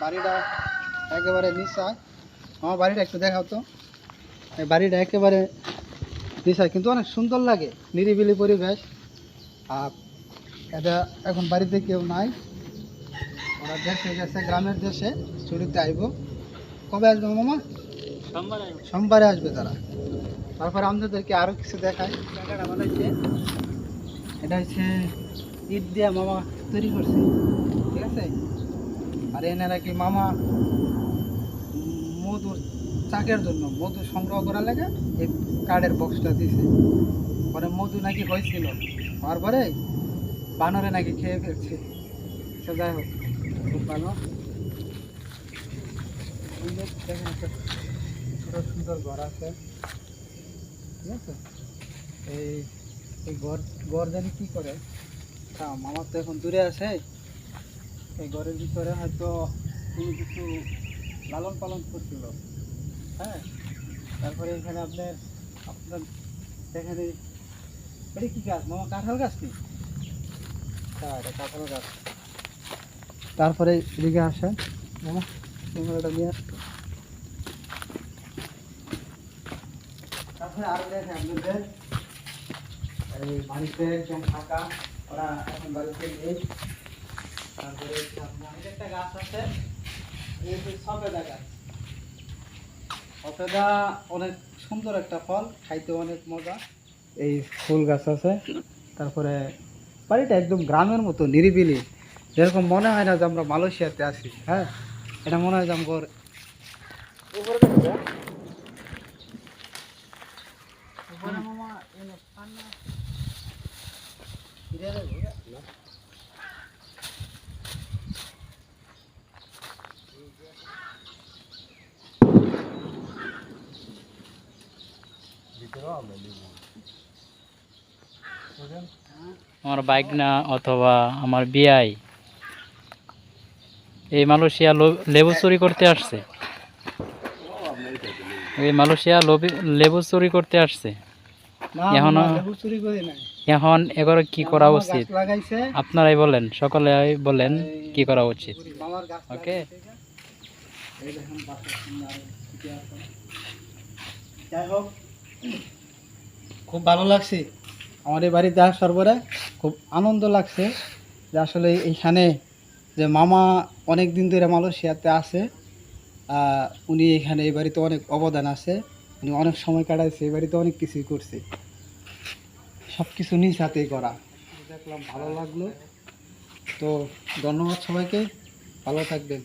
বাড়িটা একেবারে নিচায়। আমার বাড়িটা একটু দেখাও তো। এই বাড়িটা একেবারে নিচায়, কিন্তু অনেক সুন্দর লাগে, নিরিবিলি পরিবেশ। আর এটা এখন বাড়িতে কেউ নাই, ওরা দেশে গেছে, গ্রামের দেশে ছুটিতে আইব। কবে আসবে মামা? সোমবারে আসবে তারা। তারপরে আমাদেরকে আরও কিছু দেখায়। জায়গাটা বানাইছে, এটা হচ্ছে ইট দিয়া মামা তৈরি করছে, ঠিক আছে। আর এনে নাকি মামা মধুর চাকের জন্য মধু সংগ্রহ করার লাগে এই কার্ডের বক্সটা দিয়েছে। পরে মধু নাকি হয়েছিল, হওয়ার পরে বানরে নাকি খেয়ে ফেলছে। সে যাই হোক, খুব ভালো। দেখেন একটা ছোটো সুন্দর ঘর আছে, ঠিক আছে। এই এই ঘর জানি কী করে। মামার তো এখন দূরে আছে, এই ঘরের ভিতরে হয়তো কোনো কিছু লালন পালন করছিল। হ্যাঁ, তারপরে এখানে আপনার আপনার দেখেন এটা কী গাছ মামা? কাঁঠাল গাছ কি? হ্যাঁ, এটা কাঁঠাল গাছ। তারপরে এদিকে আসে মামা, ক্যামেরাটা নিয়ে আসতো। তারপরে আরো দেখেন আপনাদের এই বাড়িতে একদম ফাঁকা, ওরা এখন বাড়িতে নেই। তারপরে আপনার একটা গাছ আছে, এই যে সবেদা গাছ। সবেদা অনেক সুন্দর একটা ফল, খাইতে অনেক মজা। এই ফুল গাছ আছে। তারপরে বাড়িটা একদম গ্রামের মতো নিরিবিলি, যেরকম মনে হয় না যে আমরা মালয়েশিয়াতে আছি। হ্যাঁ, এটা মনে হয় যে আমার উপরে মামা আমার বাইক না অথবা আমার বিয়াই এই মালয়েশিয়া লেবু চুরি করতে আসছে। এই মালয়েশিয়া লেবু চুরি করতে আসছে। এখন এখন এবার কি করা উচিত আপনারাই বলেন, সকলে বলেন কি করা উচিত। ওকে, যাই হোক, খুব ভালো লাগছে আমার এই বাড়িতে আসার পরে। খুব আনন্দ লাগছে যে আসলে এইখানে যে মামা অনেক দিন ধরে মালয়েশিয়াতে আছে। উনি এখানে এই বাড়িতে অনেক অবদান আছে, উনি অনেক সময় কাটাইছে, এই বাড়িতে অনেক কিছুই করছে, সব কিছু নিজ হাতেই করা। দেখলাম, ভালো লাগলো। তো ধন্যবাদ সবাইকে, ভালো থাকবেন।